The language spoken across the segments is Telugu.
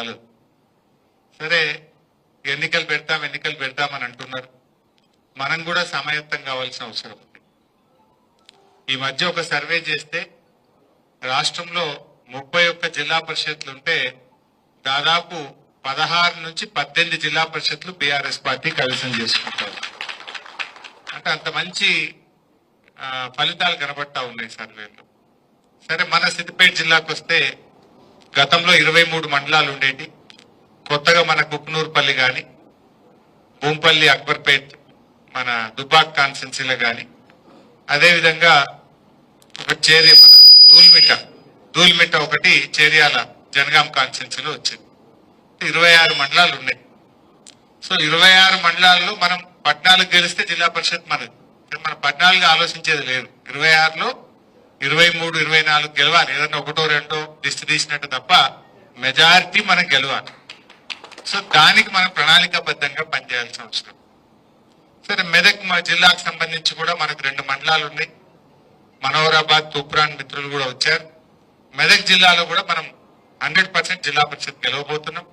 రాలేదు. సరే ఎన్నికలు పెడతామని అంటున్నారు. మనం కూడా సమాయత్తం కావాల్సిన అవసరం ఉంది. ఈ మధ్య ఒక సర్వే చేస్తే రాష్ట్రంలో 31 జిల్లా పరిషత్లు ఉంటే దాదాపు 16 నుంచి 18 జిల్లా పరిషత్లు బీఆర్ఎస్ పార్టీ కైవసం చేసుకుంటారు. అంటే అంత మంచి ఫలితాలు కనబడతా ఉన్నాయి సర్వేలో. సరే మన సిద్దిపేట జిల్లాకు వస్తే గతంలో 23 మండలాలు ఉండేటి. కొత్తగా మన కుక్నూరుపల్లి కానీ, భూంపల్లి, అక్బర్పేట్, మన దుబ్బాక్ కాన్స్టెన్సీలో కానీ, అదేవిధంగా ఒక చేరి మన ధూల్మిట్ట ఒకటి చేర్యాల జనగాం కాన్స్టెన్సీలో వచ్చింది. 26 మండలాలు ఉన్నాయి. సో 26 మండలాల్లో మనం 14 గెలిస్తే జిల్లా పరిషత్ మనది. మనం 14 ఆలోచించేది లేదు. 26లో 23, 24 గెలవాలి. ఏదన్నా ఒకటో రెండో దిష్టి తీసినట్టు తప్ప మెజారిటీ మనం గెలవాలి. సో దానికి మనం ప్రణాళికాబద్ధంగా పనిచేయాల్సిన అవసరం. సరే మెదక్ జిల్లాకు సంబంధించి కూడా మనకు 2 మండలాలు ఉన్నాయి. మనోహరాబాద్, తూప్రాన్ మిత్రులు కూడా వచ్చారు. మెదక్ జిల్లాలో కూడా మనం 100% జిల్లా పరిషత్ గెలవబోతున్నాం.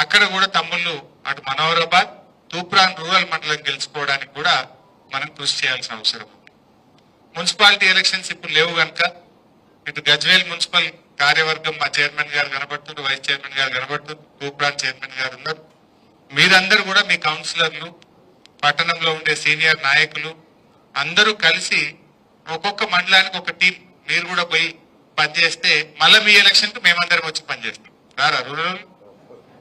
అక్కడ కూడా తమ్ముళ్ళు అటు మనోహరాబాద్, తూప్రాన్ రూరల్ మండలం గెలుచుకోవడానికి కూడా మనం కృషి చేయాల్సిన అవసరం ఉంది. మున్సిపాలిటీ ఎలక్షన్స్ ఇప్పుడు లేవు కనుక ఇటు గజ్వేల్ మున్సిపల్ కార్యవర్గం మా చైర్మన్ గారు కనబడుతుంది, వైస్ చైర్మన్ గారు కనబడుతుంది, తూప్రాన్ చైర్మన్ గారు ఉన్నారు. మీరందరూ కూడా మీ కౌన్సిలర్లు, పట్టణంలో ఉండే సీనియర్ నాయకులు అందరూ కలిసి ఒక్కొక్క మండలానికి ఒక టీం మీరు కూడా పోయి పనిచేస్తే మళ్ళీ మీ ఎలక్షన్ కు మేమందరం వచ్చి పనిచేస్తాం. రారా రూరల్?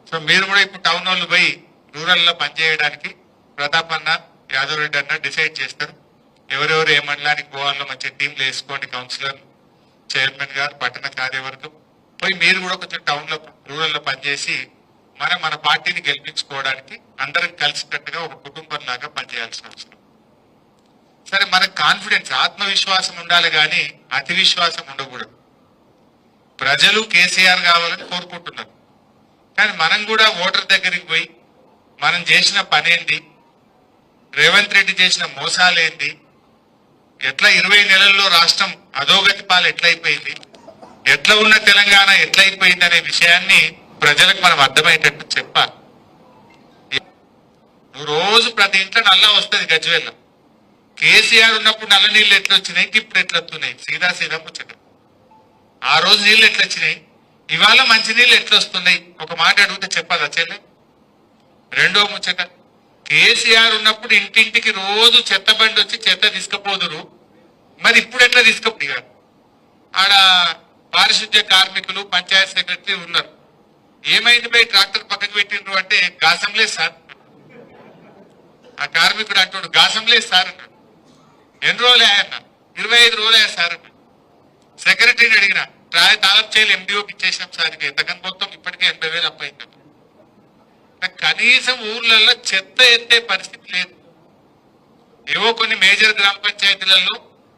సో మీరు కూడా ఇప్పుడు టౌన్ వాళ్ళు పోయి రూరల్ లో పనిచేయడానికి ప్రతాప్ అన్న, యాదవ్ రెడ్డి అన్న డిసైడ్ చేస్తారు. ఎవరెవరు ఏ మండలానికి పోవాలో మంచి టీంలు వేసుకోండి. కౌన్సిలర్, చైర్మన్ గారు, పట్టణ కార్యవర్గం పోయి మీరు కూడా కొంచెం టౌన్ లో రూరల్ లో పనిచేసి మన పార్టీని గెలిపించుకోవడానికి అందరం కలిసికట్టుగా ఒక కుటుంబం లాగా పనిచేయాల్సిన అవసరం. సరే మనకు కాన్ఫిడెన్స్, ఆత్మవిశ్వాసం ఉండాలి కానీ అతి విశ్వాసం ఉండకూడదు. ప్రజలు కేసీఆర్ కావాలని కోరుకుంటున్నారు. కానీ మనం కూడా ఓటర్ దగ్గరికి పోయి మనం చేసిన పనేంది, రేవంత్ రెడ్డి చేసిన మోసాలేంది, ఎట్లా 20 నెలల్లో రాష్ట్రం అధోగతి పాలు ఎట్లయిపోయింది, ఎట్లా ఉన్న తెలంగాణ ఎట్లయిపోయింది అనే విషయాన్ని ప్రజలకు మనం అర్థమయ్యేటట్టు చెప్పాలి. రోజు ప్రతి ఇంట్లో నల్లా వస్తుంది. గజ్వేల్లో కేసీఆర్ ఉన్నప్పుడు నల్ల నీళ్ళు ఎట్లా వచ్చినాయి, ఇప్పుడు ఎట్లా వస్తున్నాయి? సీదా ముచ్చట. ఆ రోజు నీళ్ళు ఎట్లా వచ్చినాయి, ఇవాళ మంచి నీళ్ళు ఎట్లా వస్తున్నాయి? ఒక మాట అడిగితే చెప్పదా చెల్లె? రెండో ముచ్చట, కేసీఆర్ ఉన్నప్పుడు ఇంటింటికి రోజు చెత్త బండి వచ్చి చెత్త తీసుకుపోదురు, మరి ఇప్పుడు ఎట్లా తీసుకపోయి? ఆడ పారిశుద్ధ్య కార్మికులు, పంచాయత్ సెక్రటరీ ఉన్నారు. ఏమైంది పోయి ట్రాక్టర్ పక్కకు పెట్టిండ్రు అంటే గాసం లేదు సార్. ఆ కార్మికుడు అంటాడు గాసం లేదు సార్ అన్నాడు. ఎన్ని రోజులే అన్న? 25 రోజులే సార్ అన్నాడు. సెక్రటరీని అడిగిన తాలప్ చేయలు ఎండిఓకి ఇచ్చేసినాం సార్, ఎంతకని మొత్తం ఇప్పటికే 80,000 అప్పయింది. కనీసం ఊర్లలో చెత్త ఎత్తే పరిస్థితి లేదు. ఏవో కొన్ని మేజర్ గ్రామ పంచాయతీలలో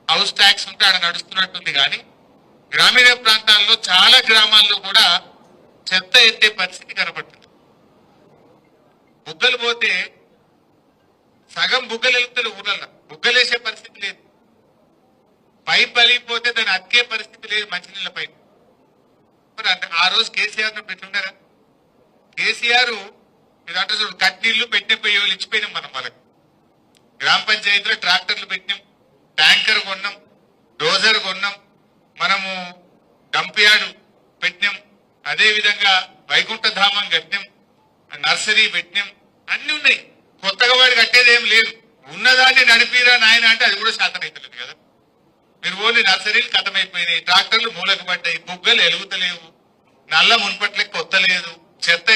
హౌస్ ట్యాక్స్ ఉంటే ఆడ నడుస్తున్నట్టుంది. కానీ గ్రామీణ ప్రాంతాల్లో చాలా గ్రామాల్లో కూడా చెత్త ఎత్తే పరిస్థితి కనబడుతుంది. బుగ్గలు పోతే సగం బుగ్గలు వెళ్తారు ఊళ్ళల్లో, బుగ్గలేసే పరిస్థితి లేదు. పైప్ పలిగిపోతే దాన్ని అతికే పరిస్థితి లేదు మంచినీళ్ళ పైన. మరి ఆ రోజు కేసీఆర్ పెట్టున్నారా? కేసీఆర్ ఇదంటే చూడు, కట్నీళ్లు పెట్టిన పోయే వాళ్ళు ఇచ్చిపోయినాం మనం వాళ్ళకి. గ్రామ పంచాయతీలో ట్రాక్టర్లు పెట్టినాం, ట్యాంకర్ కొన్నాం, డోజర్ కొన్నాం, మనము డంప్ యార్డ్ పెట్టినాం, అదే విధంగా వైకుంఠధామం కట్టినాం, నర్సరీ పెట్టినాం, అన్ని ఉన్నాయి. కొత్తగా వాడు కట్టేది ఏం లేదు. ఉన్నదాన్ని నడిపిరా నాయన అంటే అది కూడా శాతం అవుతలేదు కదా. మీరు ఓన్లీ నర్సరీలు కథమైపోయినాయి, ట్రాక్టర్లు మూలకు పడ్డాయి, బుగ్గలు ఎలుగుతలేవు, నల్ల మున్పట్లకి కొత్త లేదు, చెత్త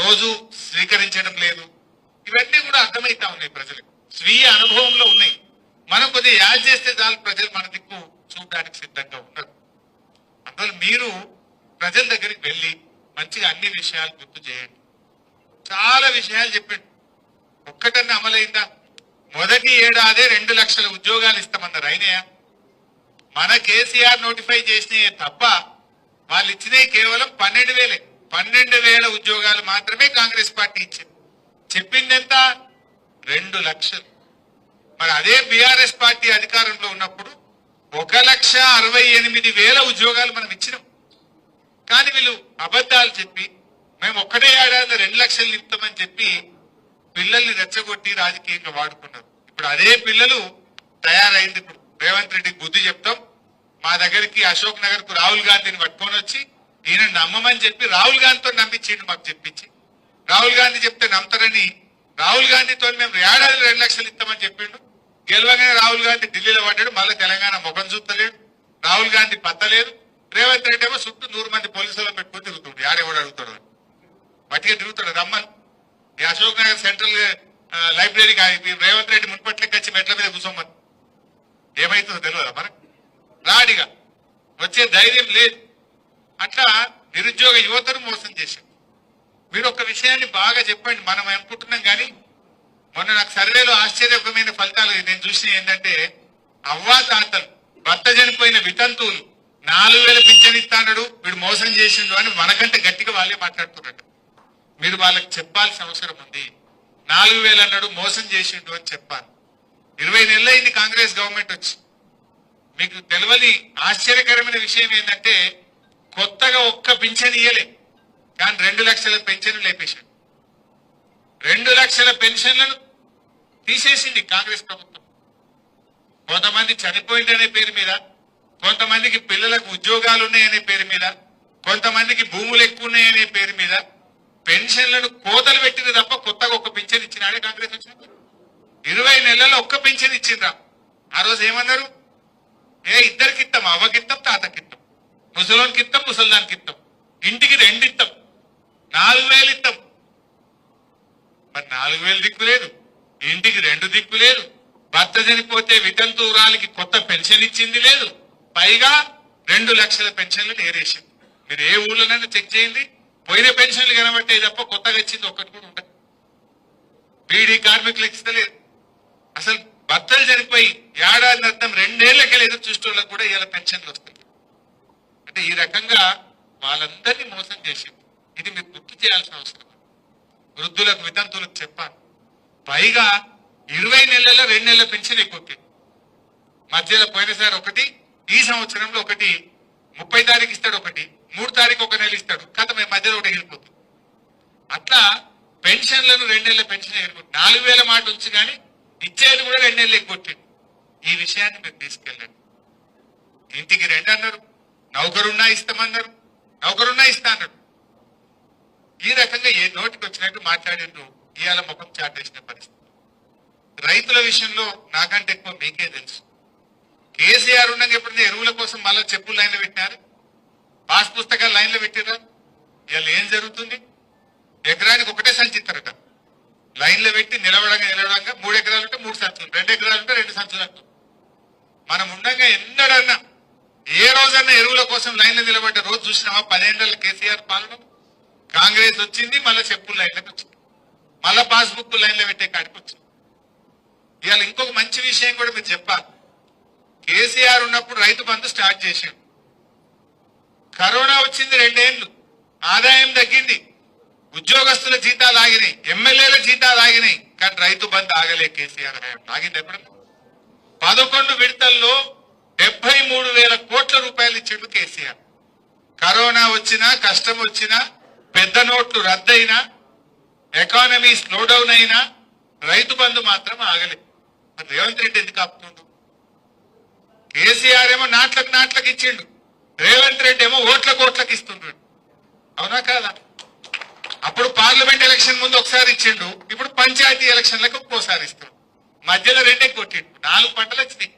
రోజు స్వీకరించడం లేదు. ఇవన్నీ కూడా అర్థమైతా ఉన్నాయి ప్రజలకు, స్వీయ అనుభవంలో ఉన్నాయి. మనం కొద్దిగా యాడ్ చేస్తే చాలు ప్రజలు మన దిక్కు చూడడానికి సిద్ధంగా ఉన్నారు. అందువల్ల మీరు ప్రజల దగ్గరికి వెళ్ళి మంచిగా అన్ని విషయాలు గుర్తు చేయండి. చాలా విషయాలు చెప్పండి. ఒక్కటన్నా అమలైందా? మొదటి ఏడాదే 2 లక్షల ఉద్యోగాలు ఇస్తామన్నారు. అయినాయా? మన కేసీఆర్ నోటిఫై చేసినాయే తప్ప వాళ్ళు ఇచ్చినవి కేవలం 12,000 ఉద్యోగాలు మాత్రమే కాంగ్రెస్ పార్టీ ఇచ్చింది. చెప్పింది ఎంత? 2 లక్షలు. మరి అదే బీఆర్ఎస్ పార్టీ అధికారంలో ఉన్నప్పుడు 1,68,000 ఉద్యోగాలు మనం ఇచ్చినాం. కానీ వీళ్ళు అబద్ధాలు చెప్పి మేము ఒక్కటే ఏడాది 2 లక్షలు నింపుతామని చెప్పి పిల్లల్ని రెచ్చగొట్టి రాజకీయంగా వాడుకున్నారు. ఇప్పుడు అదే పిల్లలు తయారైంది. ఇప్పుడు రేవంత్ రెడ్డికి బుద్ధి చెప్తాం, మా దగ్గరికి అశోక్ నగర్ కు రాహుల్ గాంధీని పట్టుకొని వచ్చి ఈయన నమ్మమని చెప్పి రాహుల్ గాంధీతో నమ్మించిండు. మాకు చెప్పించి రాహుల్ గాంధీ చెప్తే నమ్ముతారని రాహుల్ గాంధీతో మేము ఏడాది 2 లక్షలు ఇస్తామని చెప్పిండు. గెలవగానే రాహుల్ గాంధీ ఢిల్లీలో పడ్డాడు. మళ్ళీ తెలంగాణ ముఖం చూస్తలేడు. రాహుల్ గాంధీ పత్తలేదు. రేవంత్ రెడ్డి ఏమో చుట్టూ 100 మంది పోలీసులను పెట్టుకుని తిరుగుతుండు. యాడెవడు అడుగుతాడు, బట్టిగా తిరుగుతాడు. రమ్మని ఈ అశోక్ నగర్ సెంట్రల్ లైబ్రరీకి రేవంత్ రెడ్డి మున్పట్లకి వచ్చి మెట్ల మీద కూర్చోమని ఏమైతుందో తెలియదా మనకు? రాడిగా వచ్చే ధైర్యం లేదు. అట్లా నిరుద్యోగ యువతను మోసం చేశాం. మీరు ఒక విషయాన్ని బాగా చెప్పండి. మనం అనుకుంటున్నాం కానీ మొన్న నాకు సర్వేలో ఆశ్చర్యకరమైన ఫలితాలు నేను చూసిన ఏంటంటే, అవ్వా తాతలు భర్త చనిపోయిన వితంతువులు 4,000 పింఛన్ ఇస్తాడు వీడు మోసం చేసిండు అని మనకంటే గట్టిగా వాళ్ళే మాట్లాడుతున్నట్టు. మీరు వాళ్ళకి చెప్పాల్సిన అవసరం ఉంది. 4,000 అన్నాడు, మోసం చేసిండు అని చెప్పాలి. 20 నెలలైంది కాంగ్రెస్ గవర్నమెంట్ వచ్చి. మీకు తెలియని ఆశ్చర్యకరమైన విషయం ఏంటంటే, కొత్తగా ఒక్క పింఛన్ ఇయ్యలే, కానీ 2 లక్షల పెన్షన్ లేపేశాడు. 2 లక్షల పెన్షన్లను తీసేసింది కాంగ్రెస్ ప్రభుత్వం. కొంతమంది చనిపోయిందనే పేరు మీద, కొంతమందికి పిల్లలకు ఉద్యోగాలు ఉన్నాయనే పేరు మీద, కొంతమందికి భూములు ఎక్కువ ఉన్నాయనే పేరు మీద పెన్షన్లను కోతలు పెట్టింది తప్ప కొత్తగా ఒక్క పింఛన్ ఇచ్చినాడే కాంగ్రెస్ వచ్చినప్పుడు. 20 నెలల్లో ఒక్క పింఛన్ ఇచ్చిండ్రా. ఆ రోజు ఏమన్నారు? ఇద్దరికి ఇస్తాం, అవ్వకిత్తాం, తాతకిత్తాం, ముసలోనికి ఇస్తాం, ముసల్దానికి ఇస్తాం, ఇంటికి 2 ఇస్తాం, 4,000 ఇస్తాం. మరి 4,000 దిక్కు లేదు, ఇంటికి 2 దిక్కు లేదు, భర్త చనిపోతే వితంతువురాలికి కొత్త పెన్షన్ ఇచ్చింది లేదు, పైగా 2 లక్షల పెన్షన్లు నేరేసింది. మీరు ఏ ఊళ్ళోనైనా చెక్ చేయండి, పోయిన పెన్షన్లు కనబట్టే తప్ప కొత్తగా ఇచ్చింది ఒక్కటి కూడా ఉండదు. బీడీ కార్మికులకు ఇస్తలేదు. అసలు భర్తలు చనిపోయి ఏడాది అర్థం 2 ఏళ్లకెళ్ళి ఎదురు చూసేవాళ్ళకి కూడా ఇలా పెన్షన్లు వస్తాయి. అంటే ఈ రకంగా వాళ్ళందరినీ మోసం చేసింది. ఇది మీరు గుర్తు చేయాల్సిన అవసరం. వృద్ధులకు వితంతువులకు చెప్పాలి. పైగా 20 నెలల్లో 2 నెలల పెన్షన్ ఎక్కువ. మధ్యలో పోయినసారి ఒకటి, ఈ సంవత్సరంలో ఒకటి, 30 తారీఖు ఇస్తాడు, ఒకటి 3 తారీఖు ఒక నెల ఇస్తాడు, కథ మధ్యలో ఒకటి ఎగిరిపోతుంది. అట్లా పెన్షన్లను 2 నెలల పెన్షన్ ఎగిరిపోతుంది. 4,000 మాట ఉంచి కానీ ఇచ్చేది కూడా 2 నెలలు ఎక్కువ. ఈ విషయాన్ని మీరు తీసుకెళ్ళండి. ఇంటికి 2 అన్నారు, నౌకరున్నా ఇస్తామన్నారు, నౌకరున్నా ఇస్తా అన్నాడు. ఈ రకంగా ఏ నోటికి వచ్చినట్టు మాట్లాడిండ్రు. ఇవాళ ముఖం చాటేసిన పరిస్థితి. రైతుల విషయంలో నాకంటే ఎక్కువ మీకే తెలుసు. కేసీఆర్ ఉండగా ఎప్పుడైనా ఎరువుల కోసం మళ్ళీ చెప్పులు లైన్లో పెట్టినారు, పాస్ పుస్తకాలు లైన్లో పెట్టినారు. ఇవాళ ఏం జరుగుతుంది? ఎకరానికి ఒకటే సంచి ఇస్తారట. లైన్లో పెట్టి నిలవడంగా 3 ఎకరాలు ఉంటే 3 సంచులు, 2 ఎకరాలు ఉంటే 2 సంచులు అంటారు. మనం ఉండగా ఎన్నడన్నా ఏ రోజన్నా ఎరువుల కోసం లైన్లో నిలబడ్డ రోజు చూసినామా? 10 ఏళ్ల కేసీఆర్ పాలన. కాంగ్రెస్ వచ్చింది, మళ్ళీ చెప్పులు లైన్లోకి వచ్చింది, మళ్ళా పాస్బుక్ లైన్లో పెట్టే కాడికి వచ్చింది. ఇవాళ ఇంకొక మంచి విషయం కూడా మీరు చెప్పాలి. కేసీఆర్ ఉన్నప్పుడు రైతు బంధు స్టార్ట్ చేశాడు. కరోనా వచ్చింది, 2 ఏళ్లు ఆదాయం తగ్గింది, ఉద్యోగస్తుల జీతాలు ఆగినాయి, ఎమ్మెల్యేల జీతాలు ఆగినాయి, కానీ రైతు బంధు ఆగలే. కేసీఆర్ ఆగింది ఎప్పుడు? 11 విడతల్లో 73,000 కోట్ల రూపాయలు ఇచ్చిండు కేసీఆర్. కరోనా వచ్చినా, కష్టం వచ్చినా, పెద్ద నోట్లు రద్దయినా, ఎకానమీ స్లో డౌన్ అయినా రైతు బంధు మాత్రం ఆగలేదు. మరి రేవంత్ రెడ్డి ఎందుకు ఆపుతుండు? కేసీఆర్ ఏమో నాట్లకు ఇచ్చిండు, రేవంత్ రెడ్డి ఏమో ఓట్లకు ఇస్తుండ్రు. అవునా కాదా? అప్పుడు పార్లమెంట్ ఎలక్షన్ ముందు ఒకసారి ఇచ్చిండు, ఇప్పుడు పంచాయతీ ఎలక్షన్లకు ఒక్కోసారి ఇస్తుండు. మధ్యలో 2 కొట్టిండు. 4 పంటలు వచ్చినాయి,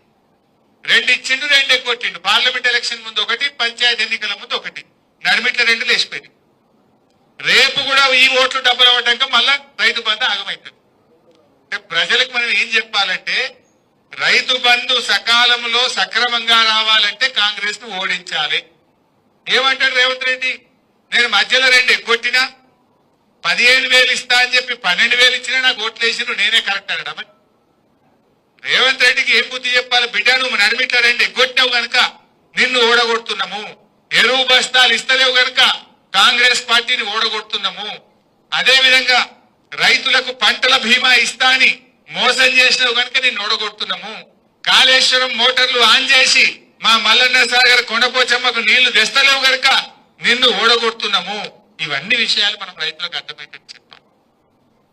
2 ఇచ్చిండు, 2 కొట్టిండు. పార్లమెంట్ ఎలక్షన్ ముందు ఒకటి, పంచాయతీ ఎన్నికల ముందు ఒకటి, నడిమిట్ల 2 లేచిపోయింది. రేపు కూడా ఈ ఓట్లు డబ్బులు అవ్వటాక మళ్ళా రైతు బంధు ఆగమవుతుంది. ప్రజలకు మనం ఏం చెప్పాలంటే, రైతు బంధు సకాలంలో సక్రమంగా రావాలంటే కాంగ్రెస్ ను ఓడించాలి. ఏమంటాడు రేవంత్ రెడ్డి? నేను మధ్యలో 2 ఎగ్గొట్టినా 15,000 ఇస్తా అని చెప్పి 12,000 ఇచ్చినా నాకు ఓట్లు వేసినా నేనే కరెక్ట్ అనడా? మరి రేవంత్ రెడ్డికి ఏం బుద్ధి చెప్పాలి? బిడ్డ, నువ్వు నడిమిట్ల 2 ఎగ్గొట్టావు గనక నిన్ను ఓడగొడుతున్నాము, ఎరువు బస్తాలు ఇస్తలేవు గనక కాంగ్రెస్ పార్టీని ఓడగొడుతున్నాము, అదే విధంగా రైతులకు పంటల బీమా ఇస్తా అని మోసం చేసినావు గనక నిన్ను ఓడగొడుతున్నాము, కాళేశ్వరం మోటార్లు ఆన్ చేసి మా మల్లన్న సాగర్ కొండపోచమ్మకు నీళ్లు తెస్తలేవు గనక నిన్ను ఓడగొడుతున్నాము, ఇవన్నీ విషయాలు మనం రైతులకు అర్థమయ్యేటట్టు చెప్పాలి.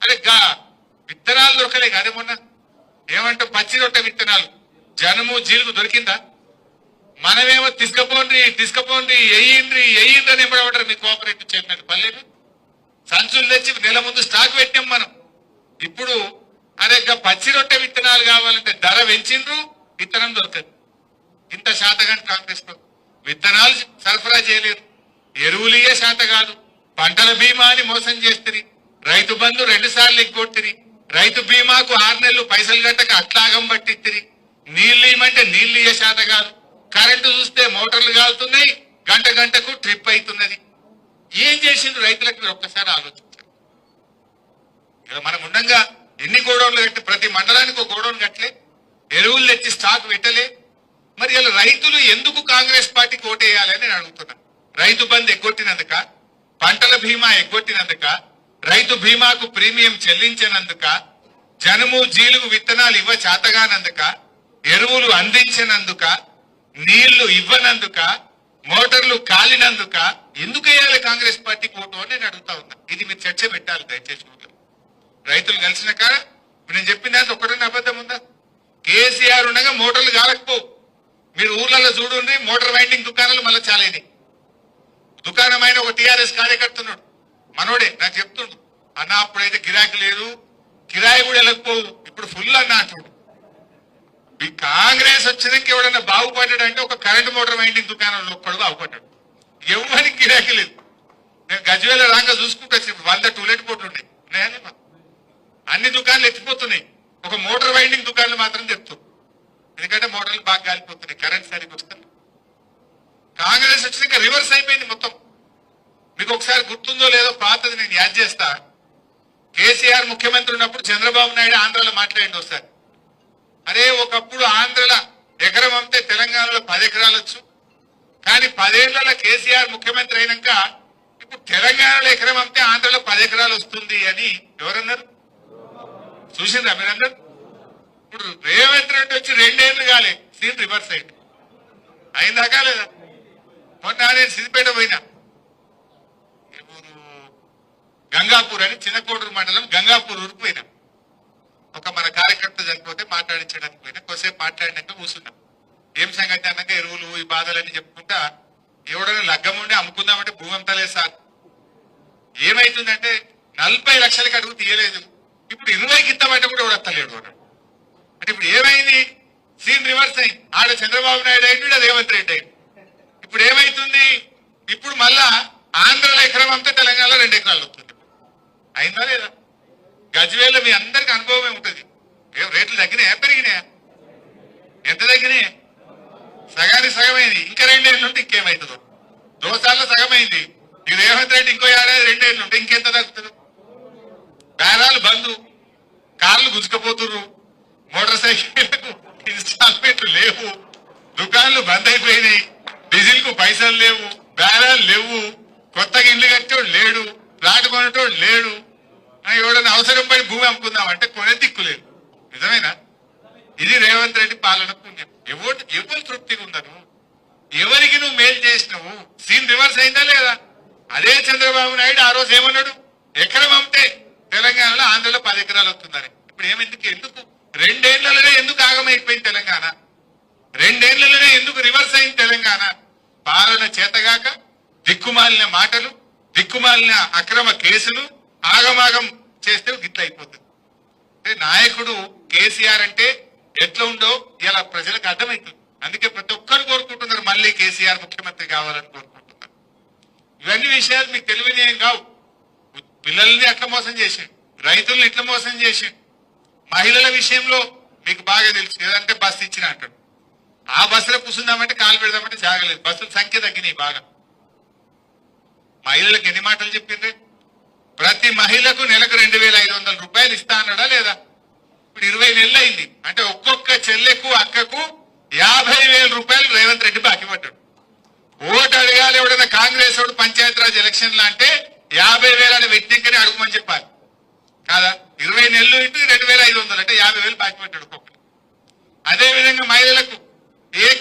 అరే విత్తనాలు దొరకలే అదే మొన్న ఏమంటే పచ్చి రొట్టె విత్తనాలు జనము జీలుగు దొరికిందా? మనమేమో తీసుకపోండి ఎయ్యిండ్రి అని ఎంబడబడ్డారు మీ కోఆపరేటివ్ చైర్మన్ పల్లెలు. సంచులు తెచ్చి నెల ముందు స్టాక్ పెట్టాం మనం. ఇప్పుడు అరే పచ్చి రొట్టె విత్తనాలు కావాలంటే ధర పెంచిండ్రు, విత్తనం దొరకదు. ఇంత శాతగాని కాంగ్రెస్ విత్తనాలు సరఫరా చేయలేదు, ఎరువులియే శాత కాదు, పంటల బీమా అని మోసం చేస్తుంది, రైతు బంధు 2 సార్లు ఎగ్గొట్టిరి, రైతు బీమాకు 6 నెలలు పైసలు గట్టక అట్లాగం పట్టిత్తిరి, నీళ్లు ఇవ్వమంటే నీళ్లు ఇయ్యే శాత కాదు, కరెంటు చూస్తే మోటార్లు కాలుతున్నాయి, గంటకు ట్రిప్ అవుతున్నది. ఏం చేసిండ్రు రైతులకు మీరు ఒక్కసారి ఆలోచించారు. మనం ఉండగా ఎన్ని గోడౌన్లు కట్టి ప్రతి మండలానికి ఒక గోడౌన్ కట్టలే, ఎరువులు తెచ్చి స్టాక్ పెట్టలే. మరి ఇలా రైతులు ఎందుకు కాంగ్రెస్ పార్టీకి ఓటేయాలని నేను అడుగుతున్నా. రైతు బంధు ఎగ్గొట్టినందుక, పంటల బీమా ఎగ్గొట్టినందుక, రైతు బీమాకు ప్రీమియం చెల్లించినందుక, జనుము జీలుగు విత్తనాలు ఇవ్వ చేతగానందుక, ఎరువులు అందించినందుక, నీళ్లు ఇవ్వనందుక, మోటార్లు కాలినందుక ఎందుకు వేయాలి కాంగ్రెస్ పార్టీకి ఓటు అని నేను అడుగుతా ఉన్నా. ఇది మీరు చర్చ పెట్టాలి దయచేసి. రైతులు కలిసినాక నేను చెప్పిన దాంట్లో ఒకటైనా అబద్ధం ఉందా? కేసీఆర్ ఉండగా మోటార్లు కాలకపోవు. మీరు ఊర్లలో చూడండి, మోటార్ వైండింగ్ దుకాణాలు మళ్ళీ చాలేని దుకాణమైన ఒక టీఆర్ఎస్ కార్యకర్తున్నాడు, మనోడే నాకు చెప్తుండు, అన్న అప్పుడైతే గిరాకీ లేదు, కిరాయి కూడా వెళ్ళకపోవు, ఇప్పుడు ఫుల్ అన్న అంటుడు. ఈ కాంగ్రెస్ వచ్చినాక ఎవడన్నా బాగుపడ్డాడు అంటే ఒక కరెంట్ మోటార్ వైండింగ్ దుకాణంలో ఒక్కడు బాగుపడ్డాడు. ఎవరికి గిరాకీ లేదు. నేను గజ్వేల రాగా చూసుకుంటూ వచ్చినప్పుడు 100 టూలెట్ బోర్డులు ఉన్నాయి, అన్ని దుకాణాలు ఎత్తిపోతున్నాయి, ఒక మోటార్ వైండింగ్ దుకాణాలు మాత్రం చెప్తారు. ఎందుకంటే మోటార్లు బాగా గాలిపోతున్నాయి, కరెంట్ సరిగ్గా వస్తుంది. కాంగ్రెస్ వచ్చినాక రివర్స్ అయిపోయింది మొత్తం. మీకు ఒకసారి గుర్తుందో లేదో పాతది నేను యాద్ చేస్తా. కేసీఆర్ ముఖ్యమంత్రి ఉన్నప్పుడు చంద్రబాబు నాయుడు ఆంధ్రాలో మాట్లాడింది ఒకసారి. అరే ఒకప్పుడు ఆంధ్రలో ఎకరం అమ్మితే తెలంగాణలో 10 ఎకరాలు వచ్చు, కానీ 10 ఏళ్లలో కేసీఆర్ ముఖ్యమంత్రి అయినాక ఇప్పుడు తెలంగాణలో ఎకరం అమ్మితే ఆంధ్రలో 10 ఎకరాలు వస్తుంది అని ఎవరన్నారు? చూసిందా మీరందరూ? ఇప్పుడు రేవంత్ రెడ్డి వచ్చి 2 ఏళ్లు కాలే, సీన్ రివర్స్ అయింది. అయిందాకా లేదా? మొన్న నేను సిద్దిపేట పోయినా, గంగాపూర్ అని చిన్నకోడూరు మండలం గంగాపూర్ ఊరికి పోయినా. ఒక మన కార్యకర్త చనిపోతే మాట్లాడించడానికి పోయినా. కొద్దిసేపు మాట్లాడినాక కూర్చున్నాం. ఏం సంగతి అన్నాక ఎరువులు ఈ బాధలన్నీ చెప్పుకుంటా, ఎవడైనా లగ్గం ఉండి అమ్ముకుందామంటే భూమి అంతలేదు సార్. ఏమైతుందంటే 40 లక్షలకి అడుగు తీయలేదు, ఇప్పుడు 20కి ఇస్తామంటే కూడా ఎవడు వస్తలేడు అన్నాడు. అంటే ఇప్పుడు ఏమైంది? సీన్ రివర్స్ అయింది. ఆడ చంద్రబాబు నాయుడు అయింది, రేవంత్ రెడ్డి అయింది. ఇప్పుడు ఏమైతుంది? ఇప్పుడు మళ్ళా ఆంధ్రలో ఎకరం అమ్మితే తెలంగాణలో 2 ఎకరాలు వస్తుంది. అయిందా లేదా? గజ్వేల్లో మీ అందరికి అనుభవమే ఉంటుంది. రేట్లు తగ్గినాయా పెరిగినాయా? ఎంత తగ్గినాయి? సగానికి సగమైంది. ఇంకా 2 ఏళ్ళు ఉంటే ఇంకేమవుతుందో. దోసాల్లో సగమైంది. ఈ రేవంత్ రెడ్డి ఇంకో ఏడాది 2 ఏళ్ళు ఉంటే ఇంకెంత తగ్గుతుంది? బేరాలు బంధు, కార్లు గుంజుకపోతున్నారు, మోటార్ సైకిళ్లకు ఇన్స్టాల్మెంట్లు లేవు, దుకాణాలు బంద్ అయిపోయినాయి, డీజిల్ కు పైసలు లేవు, బేరాలు లేవు, కొత్తగా ఇల్లు కట్టేవాడు లేడు, ప్లాట్ కొనేటోడు లేడు. ఎవడన్నా అవసరం పడి భూమి అమ్ముకుందామంటే కొనే దిక్కు లేదు. నిజమేనా? ఇది రేవంత్ రెడ్డి పాలన పుణ్యం. ఎవరు తృప్తిగా ఉందను? ఎవరికి నువ్వు మేలు చేసినావు? సీన్ రివర్స్ అయిందా లేదా? అదే చంద్రబాబు నాయుడు ఆ రోజు ఏమన్నాడు? ఎకరం అమ్మితే తెలంగాణలో ఆంధ్రలో 10 ఎకరాలు వస్తుందని. ఇప్పుడు ఎందుకు 2 ఏళ్లలోనే ఎందుకు ఆగమైపోయింది తెలంగాణ? 2 ఏళ్లలోనే ఎందుకు రివర్స్ అయింది తెలంగాణ? పాలన చేతగాక దిక్కుమాలిన మాటలు, దిక్కుమాలిన అక్రమ కేసులు, ఆగమాగం చేస్తే గిట్ల అయిపోతుంది. అంటే నాయకుడు కేసీఆర్ అంటే ఎట్లా ఉండో ఇలా ప్రజలకు అర్థమవుతుంది. అందుకే ప్రతి ఒక్కరు కోరుకుంటున్నారు మళ్ళీ కేసీఆర్ ముఖ్యమంత్రి కావాలని కోరుకుంటున్నారు. ఇవన్నీ విషయాలు మీకు తెలియని కావు. పిల్లల్ని ఎట్లా మోసం చేసిండు, రైతుల్ని ఎట్లా మోసం చేసిండు, మహిళల విషయంలో మీకు బాగా తెలుసు. ఏదంటే బస్సు ఇచ్చిన అంటాడు, ఆ బస్సులో కూర్చుందామంటే కాలు పెడదామంటే జాగలేదు. బస్సుల సంఖ్య తగ్గినాయి బాగా. మహిళలకు ఎన్ని మాటలు చెప్పిండ్రు? ప్రతి మహిళకు నెలకు 2,500 రూపాయలు ఇస్తా అన్నాడా లేదా? ఇప్పుడు 20 నెలలు అయింది. అంటే ఒక్కొక్క చెల్లెకు అక్కకు 50,000 రూపాయలు రేవంత్ రెడ్డి బాకీ పడ్డాడు. ఓటు అడగాలి ఎవడన్నా కాంగ్రెస్ వాడు పంచాయతీరాజ్ ఎలక్షన్లు అంటే 50,000 అనే వ్యక్తికనే అడుగుమని చెప్పాలి కాదా? 20 నెలలు ఇంటూ 2,500 అంటే 50,000 బాకీ పడ్డాడు ఒక్కొక్కరు. అదే విధంగా మహిళలకు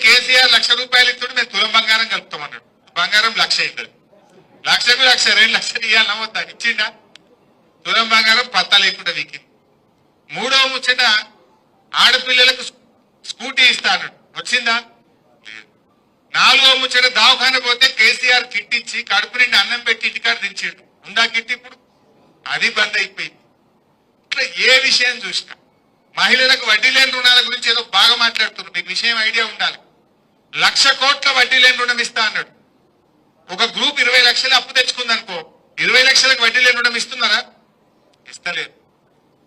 కేసీఆర్ 1,00,000 రూపాయలు ఇస్తుంటే మేము తులం బంగారం కలుపుతామన్నాడు. బంగారం 1,00,000 అవుతుంది. లక్షకు లక్ష 2 లక్షలు ఇవ్వాలని వద్దా ఇచ్చిండా తులం బంగారం పత్తా లేకుండా వీకింది మూడవ ముచ్చట ఆడపిల్లలకు స్కూటీ ఇస్తాను వచ్చిందా లేదు నాలుగో ముచ్చట దవాఖాన పోతే కేసీఆర్ కిట్ ఇచ్చి కడుపు నిండి అన్నం పెట్టి ఇంటికాడ దించాడు ఉందా కిట్ ఇప్పుడు అది బంద్ అయిపోయింది ఇట్లా ఏ విషయం చూసినా మహిళలకు వడ్డీ లేని రుణాల గురించి ఏదో బాగా మాట్లాడుతున్నారు మీకు విషయం ఐడియా ఉండాలి 1,00,000 కోట్ల వడ్డీ లేని రుణం ఇస్తా అన్నాడు ఒక గ్రూప్ 20 లక్షలు అప్పు తెచ్చుకుందనుకో 20 లక్షలకు వడ్డీ లేని రుణం ఇస్తున్నారా ఇస్తలేదు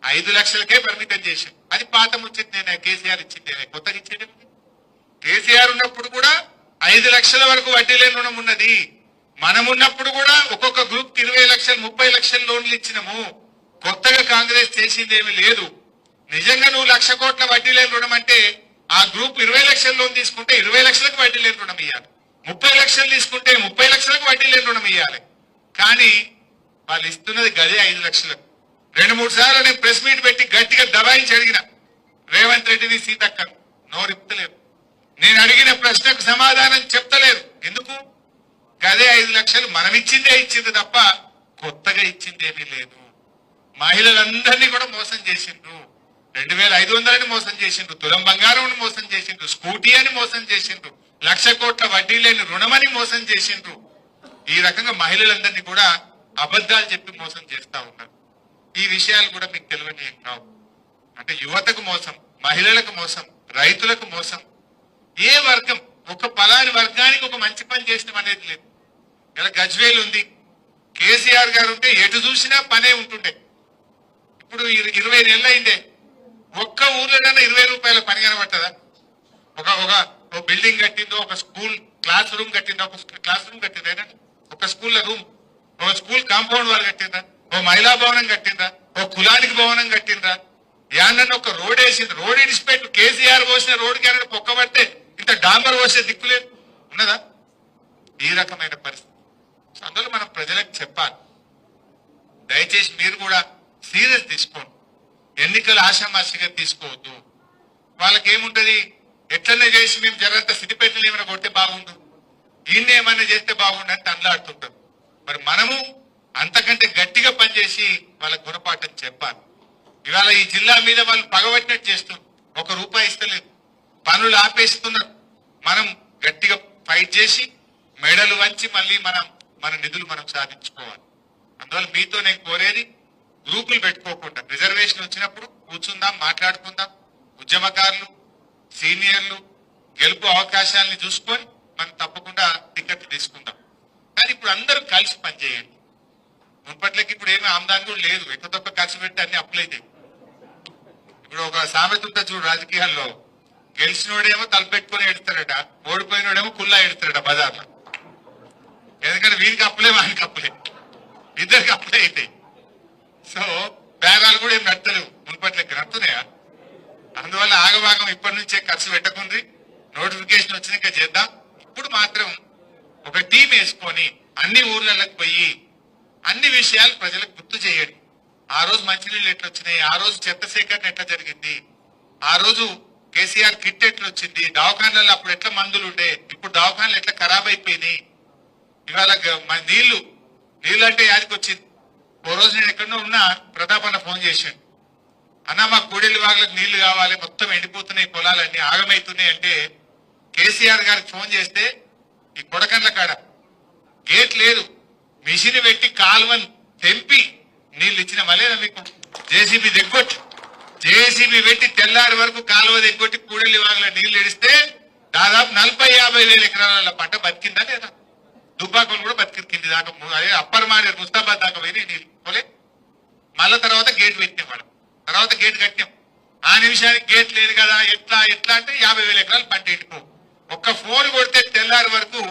5 లక్షలకే పరిమితం చేశాం అది పాత ముచ్చిందేనే కేసీఆర్ ఇచ్చిందేనే కొత్తగా ఇచ్చేది కేసీఆర్ ఉన్నప్పుడు కూడా 5 లక్షల వరకు వడ్డీ లేని రుణం ఉన్నది మనం ఉన్నప్పుడు కూడా ఒక్కొక్క గ్రూప్ కి 20 లక్షలు 30 లక్షల లోన్లు ఇచ్చినాము కొత్తగా కాంగ్రెస్ చేసిందేమీ లేదు నిజంగా నువ్వు 1,00,000 కోట్ల వడ్డీ లేని రుణం అంటే ఆ గ్రూప్ 20 లక్షల లోన్ తీసుకుంటే 20 లక్షలకు వడ్డీ లేని రుణం ఇవ్వాలి 30 లక్షలు తీసుకుంటే 30 లక్షలకు వడ్డీ లేని రుణం ఇవ్వాలి కానీ వాళ్ళు ఇస్తున్నది గదే 5 లక్షలకు 2-3 సార్లు నేను ప్రెస్ మీట్ పెట్టి గట్టిగా దబాయించి అడిగిన రేవంత్ రెడ్డిని సీతక్కను నోరిప్పలేరు నేను అడిగిన ప్రశ్నకు సమాధానం చెప్తలేరు ఎందుకు గదే 5 లక్షలు మనం ఇచ్చింది తప్ప కొత్తగా ఇచ్చిందేమీ లేదు మహిళలందరినీ కూడా మోసం చేసిండ్రు 2,500 మోసం చేసిండ్రు తులం బంగారం మోసం చేసిండ్రు స్కూటీ అని మోసం చేసిండ్రు 1,00,000 కోట్ల వడ్డీ లేని రుణమని మోసం చేసిండ్రు ఈ రకంగా మహిళలందరినీ కూడా అబద్ధాలు చెప్పి మోసం చేస్తా ఉన్నారు ఈ విషయాలు కూడా మీకు తెలియని ఏం కావు అంటే యువతకు మోసం మహిళలకు మోసం రైతులకు మోసం ఏ వర్గం ఒక పలాని వర్గానికి ఒక మంచి పని చేసిన అనేది లేదు ఇలా గజ్వేల్ ఉంది కేసీఆర్ గారు ఉంటే ఎటు చూసినా పనే ఉంటుండే ఇప్పుడు 20 నెలలు అయిందే ఒక్క ఊర్లోనైనా 20 రూపాయల పని కనబట్టదా ఒక బిల్డింగ్ కట్టిందో ఒక స్కూల్ క్లాస్ రూమ్ కట్టిందా ఒక క్లాస్ రూమ్ కట్టిందా ఒక స్కూల్ రూమ్ ఒక స్కూల్ కాంపౌండ్ వాల్ కట్టిందా ఓ మహిళా భవనం కట్టిందా ఓ కులానికి భవనం కట్టిందా యానన్న ఒక రోడ్ వేసింది రోడ్ ఇడిచిపెట్టు కేసీఆర్ పోసిన రోడ్ క్యారెట్ పొక్కబడితే ఇంత డాంబర్ పోసే దిక్కులేదు ఉన్నదా ఈ రకమైన పరిస్థితి అందులో మనం ప్రజలకు చెప్పాలి దయచేసి మీరు కూడా సీరియస్ తీసుకోండి ఎన్నికల ఆషామాషిగా తీసుకోవద్దు వాళ్ళకి ఏముంటది ఎట్లనే చేసి మేము జరంత సిద్దిపేటలు ఏమైనా కొడితే బాగుండు ఈయన ఏమైనా చేస్తే బాగుండు అని తండ్లాడుతుంటారు మరి మనము అంతకంటే గట్టిగా పనిచేసి వాళ్ళకి గుణపాఠం చెప్పాలి ఇవాళ ఈ జిల్లా మీద వాళ్ళు పగబట్టినట్టు చేస్తున్నారు 1 రూపాయి ఇస్తలేదు పనులు ఆపేస్తున్నారు మనం గట్టిగా ఫైట్ చేసి మెడలు వంచి మళ్ళీ మన నిధులు మనం సాధించుకోవాలి అందువల్ల మీతో నేను కోరేది గ్రూపులు పెట్టుకోకుండా రిజర్వేషన్ వచ్చినప్పుడు కూర్చుందాం మాట్లాడుకుందాం ఉద్యమకారులు సీనియర్లు గెలుపు అవకాశాలని చూసుకొని మనం తప్పకుండా టికెట్లు తీసుకుందాం కానీ ఇప్పుడు అందరూ కలిసి పనిచేయండి మున్పట్లకి ఇప్పుడు ఏమీ ఆమ్దాని కూడా లేదు ఎక్కువ తక్కువ ఖర్చు పెట్టి అన్ని అప్పులైతే ఇప్పుడు ఒక సామెత ఉంటుంది చూడు రాజకీయాల్లో గెలిచినోడేమో తలపెట్టుకుని ఎడతాడట ఓడిపోయినోడేమో కుల్లా ఎడతాడట బజార్లో ఎందుకంటే వీరికి అప్పులే వానికి అప్పులే ఇద్దరికి అప్పులే అవుతాయి సో బేరాలు కూడా ఏం నడతలేవు మున్పట్లకి నడుతున్నాయా అందువల్ల ఆగభాగం ఇప్పటి నుంచే ఖర్చు పెట్టకుంది నోటిఫికేషన్ వచ్చినాక చేద్దాం ఇప్పుడు మాత్రం ఒక టీం వేసుకొని అన్ని ఊర్లలోకి పోయి అన్ని విషయాలు ప్రజలకు గుర్తు చేయండి ఆ రోజు మంచినీళ్ళు ఎట్లా వచ్చినాయి ఆ రోజు చెత్త సేకరణ ఎట్లా జరిగింది ఆ రోజు కేసీఆర్ కిట్ ఎట్లా వచ్చింది దవాఖానాలలో అప్పుడు ఎట్లా మందులు ఉండే ఇప్పుడు దవాఖానాలు ఎట్లా ఖరాబ్ అయిపోయినాయి ఇవాళ నీళ్లు అంటే యాదికి వచ్చింది ఓ రోజు నేను ఎక్కడో ఉన్నా ప్రతాప్ అన్న ఫోన్ చేశాను అన్న మా కూడెల్లి వాగులకు నీళ్లు కావాలి మొత్తం ఎండిపోతున్నాయి పొలాలన్నీ ఆగమవుతున్నాయి అంటే కేసీఆర్ గారికి ఫోన్ చేస్తే ఈ కొడకండ్ల కాడ గేట్ లేదు మిషన్ పెట్టి కాలువను తెంపి నీళ్లు ఇచ్చిన మళ్ళీ మీకు జేసీబీ దిగ్గొట్టి జేసీబీ పెట్టి తెల్లారి వరకు కాలువ దిగ్గొట్టి కూడెల్లి వాగుల నీళ్లు ఇడిస్తే దాదాపు 40-50 వేల ఎకరాల పంట బతికిందా లేదా దుబ్బాకులు కూడా బతికింది దాకా అదే అప్పర్ మానేరు ముస్తాబాద్ దాకా పోయి నీళ్ళు పోలే మళ్ళా తర్వాత గేట్ పెట్టినాం మేడం తర్వాత గేట్ కట్టినాం ఆ నిమిషానికి గేట్ లేదు కదా ఎట్లా అంటే 50,000 ఎకరాలు పంట ఎండిపో ఒక్క ఫోన్ కొడితే తెల్లారి వరకు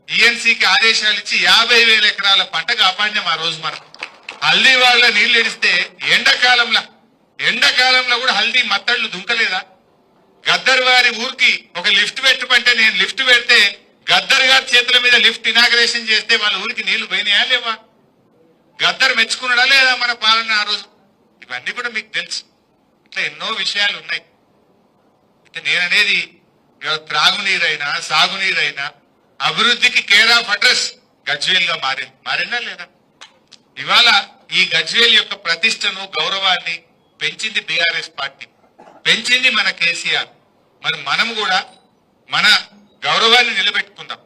ఈఎన్సీకి ఆదేశాలు ఇచ్చి 50,000 ఎకరాల పంట కాపాడినాం ఆ రోజు మనం హల్దీ వాళ్ళ నీళ్లు ఎడిస్తే ఎండాకాలంలో కూడా హల్దీ మత్తళ్ళు దుంకలేదా గద్దర్ వారి ఊరికి ఒక లిఫ్ట్ పెట్టమంటే నేను లిఫ్ట్ పెడితే గద్దర్ గారి చేతుల మీద లిఫ్ట్ ఇనాగ్రేషన్ చేస్తే వాళ్ళ ఊరికి నీళ్లు పోయినాయా లేవా గద్దర్ మెచ్చుకున్నాడా లేదా మన పాలన ఆ రోజు ఇవన్నీ కూడా మీకు తెలుసు ఇట్లా ఎన్నో విషయాలు ఉన్నాయి అయితే నేననేది త్రాగునీరైనా సాగునీరైనా అభివృద్ధికి కేర్ ఆఫ్ అడ్రస్ గజ్వేల్ గా మారిందా లేదా? ఇవాళ ఈ గజ్వేల్ యొక్క ప్రతిష్టను గౌరవాన్ని పెంచింది బీఆర్ఎస్ పార్టీ, పెంచింది మన కేసీఆర్. మరి మనం కూడా మన గౌరవాన్ని నిలబెట్టుకుందాం.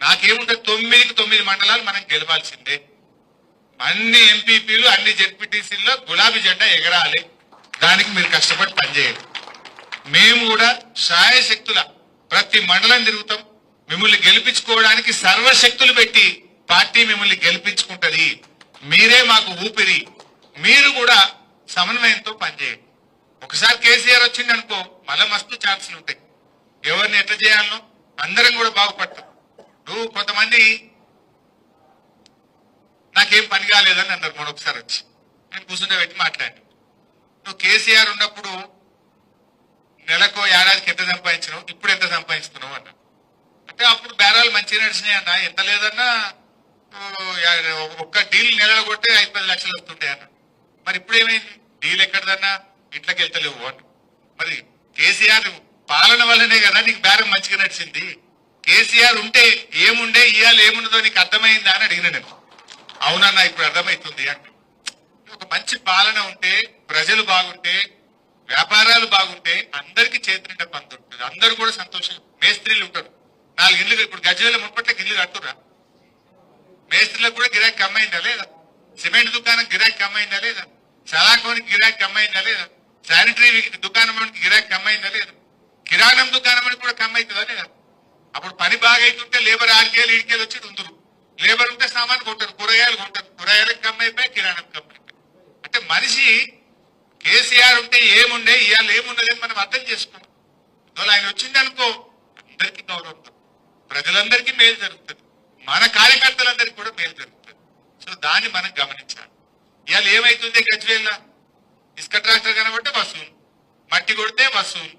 నాకేముంటే 9 మండలాలు మనం గెలవాల్సిందే. అన్ని ఎంపీపీలు అన్ని జెడ్పీటీసీల్లో గులాబీ జెండా ఎగరాలి. దానికి మీరు కష్టపడి పనిచేయాలి. మేము కూడా శాయశక్తుల ప్రతి మండలం తిరుగుతాం. మిమ్మల్ని గెలిపించుకోవడానికి సర్వశక్తులు పెట్టి పార్టీ మిమ్మల్ని గెలిపించుకుంటది. మీరే మాకు ఊపిరి. మీరు కూడా సమన్వయంతో పనిచేయండి. ఒకసారి కేసీఆర్ వచ్చింది అనుకో, మళ్ళా మస్తు ఛాన్సులు ఉంటాయి. ఎవరిని ఎట్లా చేయాలనో అందరం కూడా బాగుపడతాం. నువ్వు కొంతమంది నాకేం పని కాలేదని అన్నారు. మరొకసారి వచ్చి నేను కూర్చుంటే పెట్టి మాట్లాడి, నువ్వు కేసీఆర్ ఉన్నప్పుడు నెలకు ఏడాదికి ఎంత సంపాదించినావు, ఇప్పుడు ఎంత సంపాదిస్తున్నావు అన్నా. అంటే అప్పుడు బేరాలు మంచిగా నడిచినాయి అన్న, ఎంత లేదన్నా ఒక్క డీల్ నెలలో కొట్టే 5-10 లక్షలు వస్తుంటాయి అన్న. మరి ఇప్పుడు ఏమైంది? డీల్ ఎక్కడదన్నా ఇంట్లోకి వెళ్తలేవు అన్న. మరి కేసీఆర్ పాలన వల్లనే కదా నీకు బేరం మంచిగా నడిచింది. కేసీఆర్ ఉంటే ఏముండే, ఇవాళ ఏముండదో నీకు అర్థమైందా అని అడిగిన నేను. అవునన్నా ఇప్పుడు అర్థమవుతుంది అంటే. ఒక మంచి పాలన ఉంటే, ప్రజలు బాగుంటే, వ్యాపారాలు బాగుంటే అందరికీ చేతినిండా పని ఉంటుంది. అందరూ కూడా సంతోషంగా. మేస్త్రీలు ఉంటారు, 4 ఇళ్ళు. ఇప్పుడు గజ్వేల్ మున్పట్లకి ఇల్లు కట్టురా. మేస్త్రీలకు కూడా గిరాకీ కమ్మైందా లేదా? సిమెంట్ దుకాణం గిరాకీ కమ్మైందా లేదా? సలాకోనికి గిరాకీ కమ్మైందా లేదా? శానిటరీ దుకాణం గిరాకీ కమ్మైందా లేదా? కిరాణం దుకాణం కూడా కమ్మైతుందా లేదా? అప్పుడు పని బాగా అవుతుంటే లేబర్ 6 ఏళ్ళు వచ్చి ఉందరు. లేబర్ ఉంటే సామాన్ కొంటారు, కూరగాయలు కొంటారు. కూరగాయలకు కమ్మైపోయి, కిరాణం కమ్మైపోయి. అంటే మనిషి కేసీఆర్ ఉంటే ఏముండే, ఇవాళ ఏమున్నది అని మనం అర్థం చేసుకోం. అందువల్ల ఆయన వచ్చింది అనుకో, అందరికీ గౌరవం, ప్రజలందరికీ మేలు జరుగుతుంది, మన కార్యకర్తలందరికీ కూడా మేలు జరుగుతుంది. సో దాన్ని మనం గమనించాలి. ఇవాళ ఏమైతుంది గజ్వేల్? ఇసుక ట్రాక్టర్ కనబడితే వసూలు, మట్టి కొడితే వసూలు,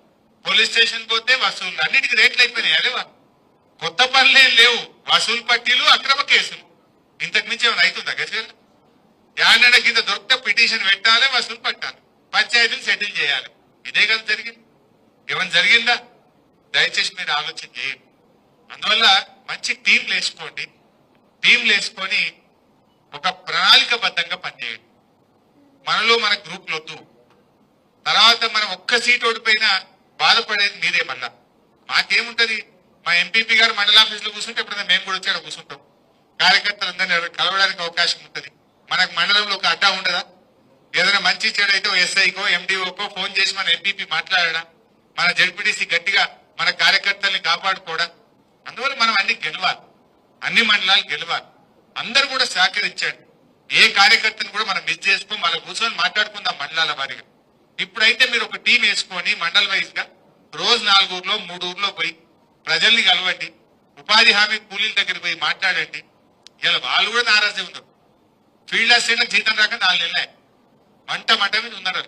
పోలీస్ స్టేషన్ పోతే వసూలు, అన్నిటికీ రేట్లు అయిపోయినాయి. అదేవా కొత్త పనులేం లేవు. వసూలు పట్టీలు, అక్రమ కేసులు. ఇంతకు మించి ఏమైనా అవుతుందా గజ్వేల్? యాడన కింద దొరికితే పిటిషన్ పెట్టాలి, వసూలు పట్టాలి, పంచాయతీలు సెటిల్ చేయాలి. ఇదే కదా జరిగింది. ఏమైనా జరిగిందా? దయచేసి మీరు ఆలోచన చేయండి. అందువల్ల మంచి టీంలు వేసుకోండి. టీంలు వేసుకొని ఒక ప్రణాళికబద్ధంగా పనిచేయండి. మనలో మన గ్రూప్లు వద్దు. తర్వాత మనం ఒక్క సీట్ ఓడిపోయినా బాధపడేది మీరే. మళ్ళా మాకేముంటది? మా ఎంపీపీ గారు మండల ఆఫీసులో కూర్చుంటే ఎప్పుడైనా మేము కూడా వచ్చి కూర్చుంటాం. కార్యకర్తలందరినీ కలవడానికి అవకాశం ఉంటుంది. మనకు మండలంలో ఒక అడ్డా ఉండదా? ఏదైనా మంచి చెడు అయితే ఎస్ఐకో ఎండిఓకో ఫోన్ చేసి మన ఎంపీపీ మాట్లాడడా, మన జడ్పీటీసీ గట్టిగా మన కార్యకర్తల్ని కాపాడుకోవడం. అందువల్ల మనం అన్ని గెలవాలి, అన్ని మండలాలు గెలవాలి. అందరూ కూడా సహకరించండి. ఏ కార్యకర్తను కూడా మనం మిస్ చేసుకో, మనం కూర్చొని మాట్లాడుకుందాం మండలాల వారిగా. ఇప్పుడైతే మీరు ఒక టీం వేసుకొని మండల్ వైజ్ గా రోజు 4 ఊర్లో 3 ఊర్లో పోయి ప్రజల్ని కలవండి. ఉపాధి హామీ కూలీల దగ్గర పోయి మాట్లాడండి. ఇలా వాళ్ళు కూడా నారాజే ఉన్నారు. ఫీల్డ్ అసిస్టెంట్లకు జీతం రాక 4 నెలలే మంట మీద ఉన్నారు.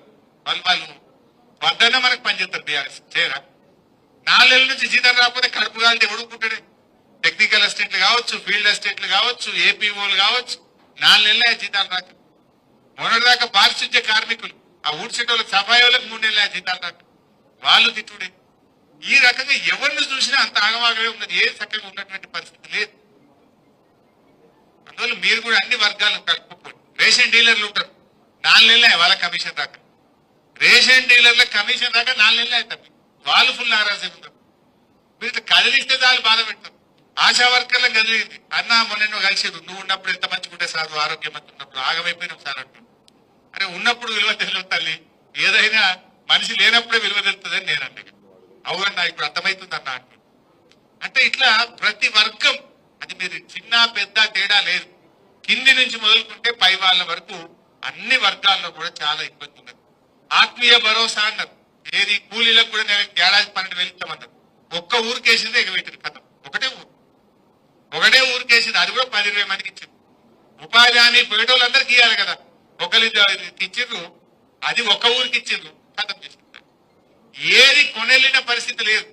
వాళ్ళు వద్దన్నా మనకు పనిచేస్తారు. బీఆర్ఎస్ చేయరా? 4 నెలల నుంచి జీతం రాకపోతే కడుపు కాలితే ఎవడుకుంటాడే? టెక్నికల్ అసిస్టెంట్లు కావచ్చు, ఫీల్డ్ అసిస్టెంట్లు కావచ్చు, ఏపీఓలు కావచ్చు, 4 నెలలే జీతాలు రాక. మొన్నటిదాకా పారిశుద్ధ్య కార్మికులు, ఆ ఊడ్చేట వాళ్ళకి, సఫాయి వాళ్ళకి 3 నెలలే జీతాలు రాక. వాళ్ళు తిట్టుడే. ఈ రకంగా ఎవరిని చూసినా అంత ఆగమాగమే ఉన్నది. ఏ చక్కగా ఉన్నటువంటి పరిస్థితి లేదు. అందువల్ల మీరు కూడా అన్ని వర్గాలను కలుపుకోండి. రేషన్ డీలర్లు ఉంటారు, 4 నెలలే వాళ్ళ కమిషన్ రాక. రేషన్ డీలర్ల కమిషన్ రాక 4 నెలలే అవుతారు. వాళ్ళు ఫుల్ నారాజీ ఉంటారు. మీరు కదిలిస్తే చాలు బాధ పెడతారు. ఆశా వర్కర్లకు కదిలింది. అన్న మొన్న కలిసిరు, నువ్వు ఉన్నప్పుడు ఎంత మంచిగుంటే సార్, ఆరోగ్యమంతా ఉన్నప్పుడు ఆగమైపోయినాం సార్ అంటున్నాడు. అరే ఉన్నప్పుడు విలువ తెలియదు తల్లి, ఏదైనా మనిషి లేనప్పుడే విలువ తెలుస్తుందని నేను అంటే. అవునన్నా ఇప్పుడు అర్థమవుతుంది అన్న అంటు. అంటే ఇట్లా ప్రతి వర్గం, అది మీరు చిన్న పెద్ద తేడా లేదు. కింది నుంచి మొదలుకుంటే పై వాళ్ళ వరకు అన్ని వర్గాల్లో కూడా చాలా ఇబ్బంది ఉన్నది. ఆత్మీయ భరోసా అన్నారు. ఏది కూలీలకు కూడా నెలకి 12,000 ఇస్తామన్నారు. ఒక్క ఊరికేసిందే ఎగబెట్టింది కథ. ఒకటే ఊరికేసింది, అది కూడా 10-20 మందికి ఇచ్చింది. ఉపాధి హామీ పోయేటోళ్ళందరికీ ఇవ్వాలి కదా. ఒకరి ఇచ్చిండ్రు, అది ఒక్క ఊరికి ఇచ్చిండ్రు, కథం చేసింది. ఏది కొనెళ్ళిన పరిస్థితి లేదు.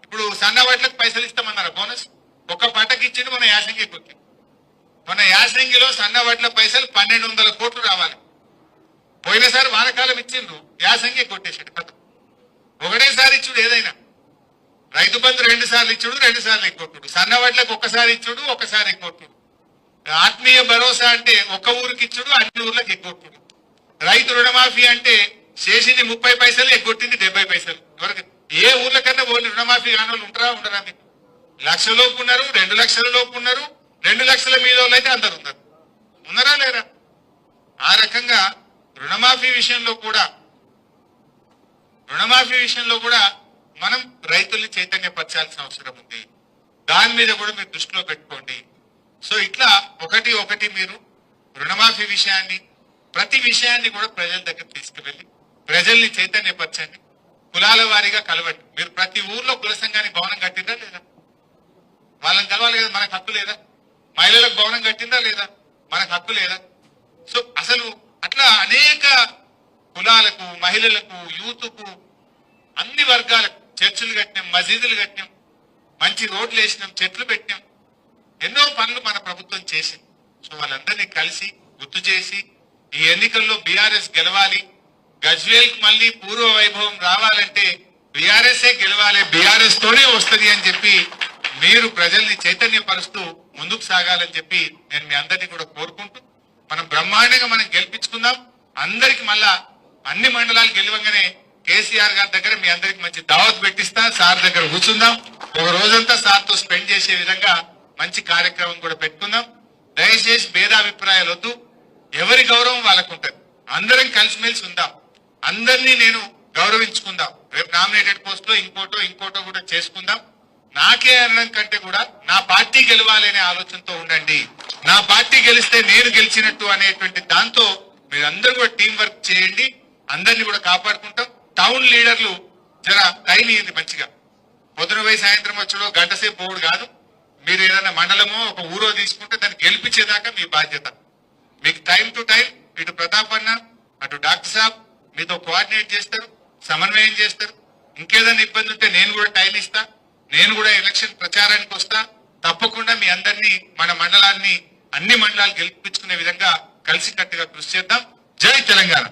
ఇప్పుడు సన్నవడ్లకు పైసలు ఇస్తామన్నారు, బోనస్ ఒక పంటకి ఇచ్చిండు. మన యాసంగికి వచ్చింది. మన యాసంగిలో సన్నవడ్ల పైసలు 1,200 కోట్లు రావాలి. పోయినసారి వానకాలం ఇచ్చిండ్రు, యాసంగి కొట్టేసాడు కథ. ఒకటేసారి ఇచ్చుడు ఏదైనా. రైతు బంధు 2 సార్లు ఇచ్చుడు 2 సార్లు ఎగ్గొట్టుడు, సన్నవడ్లకు ఒక్కసారి ఇచ్చుడు ఒకసారి ఎగ్గొట్టుడు, ఆత్మీయ భరోసా అంటే ఒక ఊరికి ఇచ్చుడు అన్ని ఊర్లకు ఎగ్గొట్టుడు, రైతు రుణమాఫీ అంటే చేసింది 30 పైసలు ఎగ్గొట్టింది 70 పైసలు. ఎవరికి ఏ ఊర్ల కన్నా ఓన్లీ రుణమాఫీ కాని వాళ్ళు ఉండరా మీకు? 1 లక్షల లోపు ఉన్నారు, 2 లక్షల లోపు ఉన్నారు, 2 లక్షల మీద వాళ్ళు అయితే అందరు ఉన్నారు. ఉన్నారా లేరా? ఆ రకంగా రుణమాఫీ విషయంలో కూడా మనం రైతుల్ని చైతన్యపరచాల్సిన అవసరం ఉంది. దాని మీద కూడా మీరు దృష్టిలో పెట్టుకోండి. సో ఇట్లా ఒకటి మీరు రుణమాఫీ విషయాన్ని ప్రతి విషయాన్ని కూడా ప్రజల దగ్గర తీసుకువెళ్ళి ప్రజల్ని చైతన్యపరచండి. కులాల వారీగా కలవండి. మీరు ప్రతి ఊర్లో కుల సంఘానికి భవనం కట్టిందా లేదా? వాళ్ళని కలవాలి కదా, మనకు హక్కు లేదా? మహిళలకు భవనం కట్టిందా లేదా? మనకు హక్కు లేదా? సో అసలు అట్లా అనేక కులాలకు, మహిళలకు, యూత్కు, అన్ని వర్గాలకు చర్చిలు కట్టినాం, మసీదులు కట్టినాం, మంచి రోడ్లు వేసినాం, చెట్లు పెట్టినాం, ఎన్నో పనులు మన ప్రభుత్వం చేసింది. సో వాళ్ళందరినీ కలిసి గుర్తు చేసి ఈ ఎన్నికల్లో బీఆర్ఎస్ గెలవాలి, గజ్వేల్ కు మళ్ళీ పూర్వ వైభవం రావాలంటే బీఆర్ఎస్ఏ గెలవాలి, బీఆర్ఎస్ తోనే వస్తుంది అని చెప్పి మీరు ప్రజల్ని చైతన్యపరుస్తూ ముందుకు సాగాలని చెప్పి నేను మీ అందరినీ కూడా కోరుకుంటూ మనం బ్రహ్మాండంగా మనం గెలిపించుకుందాం. అందరికి మళ్ళా అన్ని మండలాలు గెలవంగానే కేసీఆర్ గారి దగ్గర మీ అందరికి మంచి దావత్ పెట్టిస్తా, సార్ దగ్గర కూర్చుందాం, ఒక రోజంతా సార్తో స్పెండ్ చేసే విధంగా మంచి కార్యక్రమం కూడా పెట్టుకుందాం. దయచేసి భేదాభిప్రాయాలు వద్దు, ఎవరి గౌరవం వాళ్ళకు ఉంటుంది. అందరం కలిసిమెలిసి ఉందాం, అందరినీ నేను గౌరవించుకుందాం. రేపు నామినేటెడ్ పోస్ట్ లో ఇంకోటో కూడా చేసుకుందాం. నాకే అనడం కంటే కూడా నా పార్టీ గెలవాలి అనే ఆలోచనతో ఉండండి. నా పార్టీ గెలిస్తే నేను గెలిచినట్టు అనేటువంటి దాంతో మీరందరూ కూడా టీం వర్క్ చేయండి. అందరినీ కూడా కాపాడుకుంటాం. టౌన్ లీడర్లు జర టైం ఇయ్యండి మంచిగా. పొద్దున పోయి సాయంత్రం వచ్చాడో గంట సేపు పోవుడు కాదు. మీరు ఏదైనా మండలమో ఒక ఊరో తీసుకుంటే దాన్ని గెలిపించేదాకా మీ బాధ్యత. మీకు టైం టు టైం ఇటు ప్రతాప్ అన్న అటు డాక్టర్ సాబ్ మీతో కోఆర్డినేట్ చేస్తారు, సమన్వయం చేస్తారు. ఇంకేదైనా ఇబ్బంది ఉంటే నేను కూడా టైం ఇస్తా, నేను కూడా ఎలక్షన్ ప్రచారానికి వస్తా. తప్పకుండా మీ అందరినీ మన మండలాన్ని అన్ని మండలాలు గెలిపించుకునే విధంగా కలిసికట్టుగా కృషి చేద్దాం. జై తెలంగాణ.